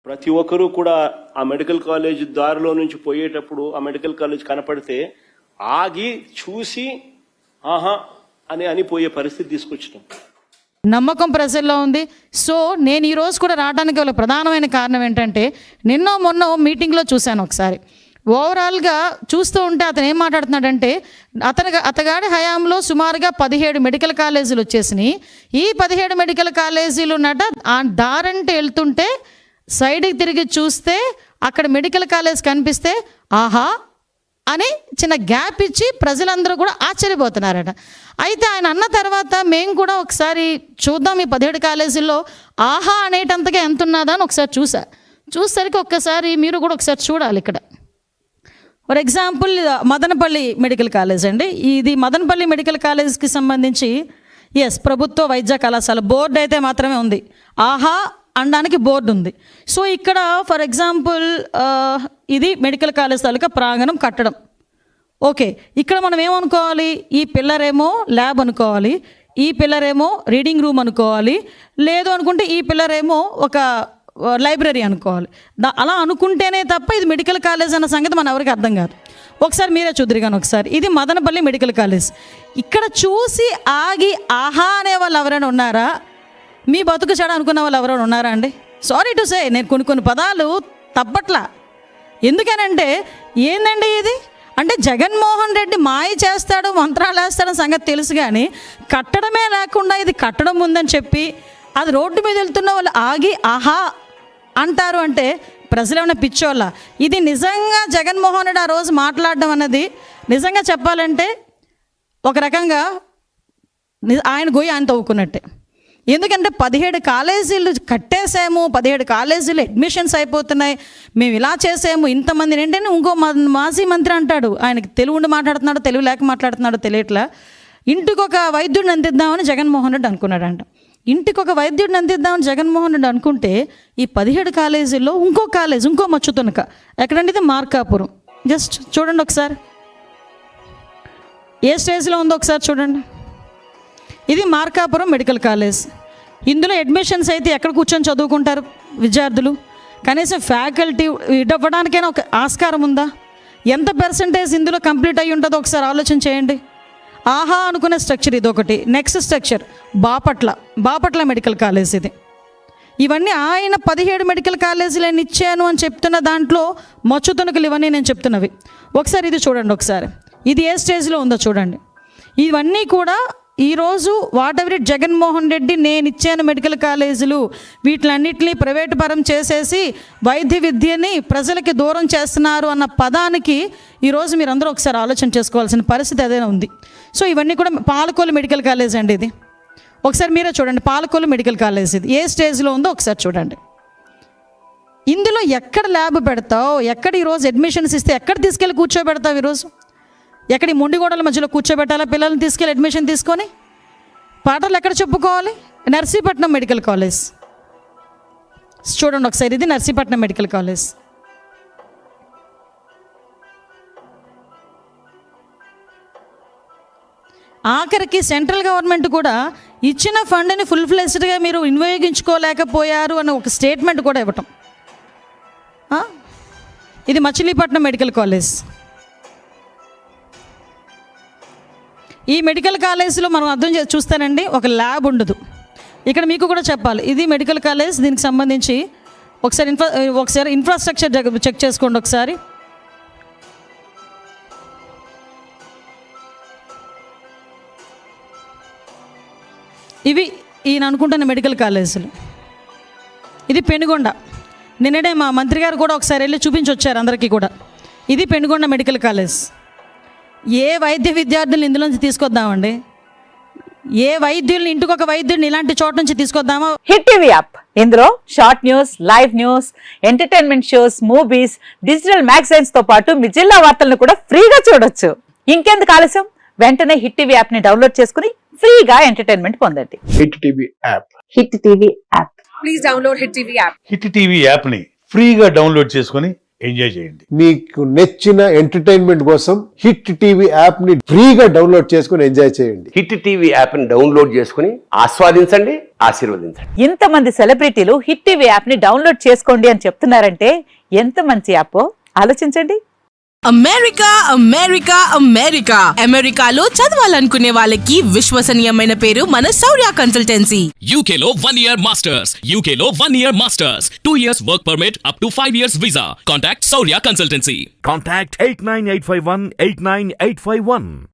ప్రతి ఒక్కరూ కూడా ఆ మెడికల్ కాలేజ్ దారిలో నుంచి పోయేటప్పుడు ఆ మెడికల్ కాలేజ్ కనపడితే ఆగి చూసి ఆహా అని పోయే పరిస్థితి తీసుకొచ్చినాం. నమ్మకం ప్రజల్లో ఉంది. సో నేను ఈ రోజు కూడా రావడానికి గల ప్రధానమైన కారణం ఏంటంటే మొన్న మీటింగ్లో చూశాను ఒకసారి. ఓవరాల్గా చూస్తూ ఉంటే అతను ఏం మాట్లాడుతున్నాడంటే అతగాడి హయాంలో సుమారుగా 17 మెడికల్ కాలేజీలు వచ్చేసినాయి. ఈ 17 మెడికల్ కాలేజీలు ఆ దారంటే వెళ్తుంటే సైడ్కి తిరిగి చూస్తే అక్కడ మెడికల్ కాలేజ్ కనిపిస్తే ఆహా అని చిన్న గ్యాప్ ఇచ్చి ప్రజలందరూ కూడా ఆశ్చర్యపోతున్నారట. అయితే ఆయన అన్న తర్వాత మేము కూడా ఒకసారి చూద్దాం ఈ 17 కాలేజీల్లో ఆహా అనేటంతగా ఎంత ఉన్నదా అని ఒకసారి చూసేసరికి ఒక్కసారి మీరు కూడా ఒకసారి చూడాలి. ఇక్కడ for example Madanapalle medical college అండి. ఇది మదనపల్లి మెడికల్ కాలేజ్కి సంబంధించి ప్రభుత్వ వైద్య కళాశాల బోర్డు అయితే మాత్రమే ఉంది. ఆహా అనడానికి బోర్డు ఉంది. సో ఇక్కడ ఫర్ ఎగ్జాంపుల్ ఇది మెడికల్ కాలేజ్ తాలూకా ప్రాంగణం కట్టడం. ఓకే, ఇక్కడ మనం ఏమనుకోవాలి, ఈ పిల్లర్ ఏమో ల్యాబ్ అనుకోవాలి, ఈ పిల్లర్ ఏమో రీడింగ్ రూమ్ అనుకోవాలి, లేదు అనుకుంటే ఈ పిల్లర్ ఏమో ఒక లైబ్రరీ అనుకోవాలి. అలా అనుకుంటేనే తప్ప ఇది మెడికల్ కాలేజ్ అన్న సంగతి మన ఎవరికి అర్థం కాదు. ఒకసారి మీరే చూద్దరుగాను. ఒకసారి ఇది మదనపల్లి మెడికల్ కాలేజ్. ఇక్కడ చూసి ఆగి ఆహా అనే వాళ్ళు ఎవరైనా ఉన్నారా? మీ బతుకు చెడ అనుకున్న వాళ్ళు ఎవరైనా ఉన్నారా అండి? సారీ టు సే, నేను కొన్ని పదాలు తప్పట్లా. ఎందుకనంటే ఏందండి ఇది అంటే జగన్మోహన్ రెడ్డి మాయ చేస్తాడు, మంత్రాలు వేస్తాడని సంగతి తెలుసు, కానీ కట్టడమే లేకుండా ఇది కట్టడం ఉందని చెప్పి అది రోడ్డు మీద వెళ్తున్న వాళ్ళు ఆగి ఆహా అంటారు అంటే ప్రజలు ఏమైనా పిచ్చోళ్ళ? ఇది నిజంగా జగన్మోహన్ రెడ్డి ఆ రోజు మాట్లాడడం అన్నది నిజంగా చెప్పాలంటే ఒక రకంగా ఆయన గొయ్యి ఆయన తవ్వుకున్నట్టే. ఎందుకంటే 17 కాలేజీలు కట్టేసాము, 17 కాలేజీలు అడ్మిషన్స్ అయిపోతున్నాయి, మేము ఇలా చేసాము, ఇంతమందిని ఏంటంటే ఇంకో మాజీ మంత్రి అంటాడు, ఆయనకి తెలుగు ఉండి మాట్లాడుతున్నాడో తెలుగు లేక మాట్లాడుతున్నాడో తెలియట్లా, ఇంటికి ఒక వైద్యుడిని అందిద్దామని జగన్మోహన్ రెడ్డి అనుకున్నాడంట. ఇంటికి ఒక వైద్యుడిని అందిద్దామని జగన్మోహన్ రెడ్డి అనుకుంటే ఈ 17 కాలేజీల్లో ఇంకో కాలేజ్, ఇంకో మచ్చుతునక ఎక్కడంటే ఇది మార్కాపురం. జస్ట్ చూడండి ఒకసారి ఏ స్టేజ్లో ఉందో ఒకసారి చూడండి. ఇది మార్కాపురం మెడికల్ కాలేజ్. ఇందులో అడ్మిషన్స్ అయితే ఎక్కడ కూర్చొని చదువుకుంటారు విద్యార్థులు? కనీసం ఫ్యాకల్టీ ఇవ్వడానికైనా ఒక ఆస్కారం ఉందా? ఎంత పర్సంటేజ్ ఇందులో కంప్లీట్ అయ్యి ఉంటుందో ఒకసారి ఆలోచన చేయండి. ఆహా అనుకునే స్ట్రక్చర్ ఇది ఒకటి. Next structure Bapatla medical college ఇది. ఇవన్నీ ఆయన 17 మెడికల్ కాలేజీలు నేను ఇచ్చాను అని చెప్తున్న దాంట్లో మచ్చుతునకలు ఇవన్నీ నేను చెప్తున్నవి. ఒకసారి ఇది చూడండి, ఒకసారి ఇది ఏ స్టేజ్లో ఉందో చూడండి. ఇవన్నీ కూడా ఈరోజు what ever it Jaganmohan Reddy నేను ఇచ్చాను మెడికల్ కాలేజీలు వీటిలన్నింటినీ ప్రైవేటు పరం చేసేసి వైద్య విద్యని ప్రజలకి దూరం చేస్తున్నారు అన్న పదానికి ఈరోజు మీరందరూ ఒకసారి ఆలోచన చేసుకోవాల్సిన పరిస్థితి అదేనా ఉంది. సో ఇవన్నీ కూడా పాలకోలు మెడికల్ కాలేజ్ అండి ఇది. ఒకసారి మీరే చూడండి, పాలకోలు మెడికల్ కాలేజ్ ఇది ఏ స్టేజ్లో ఉందో ఒకసారి చూడండి. ఇందులో ఎక్కడ ల్యాబ్ పెడతావు, ఎక్కడ ఈరోజు అడ్మిషన్స్ ఇస్తే ఎక్కడ తీసుకెళ్ళి కూర్చోబెడతావు? ఈరోజు ఎక్కడ ఈ మొండిగోడల మధ్యలో కూర్చోబెట్టాలా పిల్లల్ని తీసుకెళ్ళి అడ్మిషన్ తీసుకొని? పాటలు ఎక్కడ చెప్పుకోవాలి? నర్సీపట్నం మెడికల్ కాలేజ్ చూడండి ఒకసారి, ఇది నర్సీపట్నం మెడికల్ కాలేజ్. ఆఖరికి సెంట్రల్ గవర్నమెంట్ కూడా ఇచ్చిన ఫండ్ని ఫుల్ ఫ్లెజ్డ్గా మీరు వినియోగించుకోలేకపోయారు అని ఒక స్టేట్మెంట్ కూడా ఇవ్వటం. ఇది మచిలీపట్నం మెడికల్ కాలేజ్. ఈ మెడికల్ కాలేజ్లో మనం అర్థం చూస్తానండి, ఒక ల్యాబ్ ఉండదు. ఇక్కడ మీకు కూడా చెప్పాలి, ఇది మెడికల్ కాలేజ్. దీనికి సంబంధించి ఒకసారి ఇన్ఫ్రాస్ట్రక్చర్ చెక్ చేసుకోండి ఒకసారి. ఇవి ఈయన అనుకుంటున్న మెడికల్ కాలేజీలు. ఇది పెనుగొండ. నిన్ననే మా మంత్రి గారు కూడా ఒకసారి వెళ్ళి చూపించి వచ్చారు అందరికీ కూడా. ఇది పెనుగొండ మెడికల్ కాలేజ్. ఏ వైద్య విద్యార్థులను ఇందులోంచి తీసుకొద్దామండి? ఏ వైద్యుల్ని, ఇంటికి ఒక వైద్యుడిని ఇలాంటి చోట నుంచి తీసుకొద్దామా? హిట్ టీవీ యాప్, ఇందులో short news, live news, entertainment shows, movies, digital magazines తో పాటు మీ జిల్లా వార్తలను కూడా ఫ్రీగా చూడొచ్చు. ఇంకెందుకు ఆలస్యం, వెంటనే హిట్ టీవీ యాప్ ని డౌన్లోడ్ చేసుకుని ఫ్రీగా ఎంటర్టైన్మెంట్ పొందండి. Hit TV app. Hit TV app. Please download hit TV app. Hit TV app ని ఫ్రీగా డౌన్లోడ్ చేసుకుని ఎంజాయ్ చేయండి. మీకు నచ్చిన ఎంటర్టైన్మెంట్ కోసం హిట్ టీవీ యాప్ ని ఫ్రీగా డౌన్లోడ్ చేసుకుని ఎంజాయ్ చేయండి. హిట్ టీవీ యాప్ ని డౌన్లోడ్ చేసుకుని ఆస్వాదించండి, ఆశీర్వదించండి. ఇంతమంది సెలబ్రిటీలు హిట్ టీవీ యాప్ ని డౌన్లోడ్ చేసుకోండి అని చెప్తున్నారంటే ఎంత మంచి యాప్ ఆలోచించండి. అమెరికా అమెరికా అమెరికా అమెరికాలో చదవాలనుకునే వాళ్ళకి విశ్వసనీయమైన పేరు మన శౌర్య కన్సల్టెన్సీ. UK లో 1 year masters. UK లో 1 year masters. 2 years work permit up to 5 years visa. Contact Saurya Consultancy. Contact 89851 89851.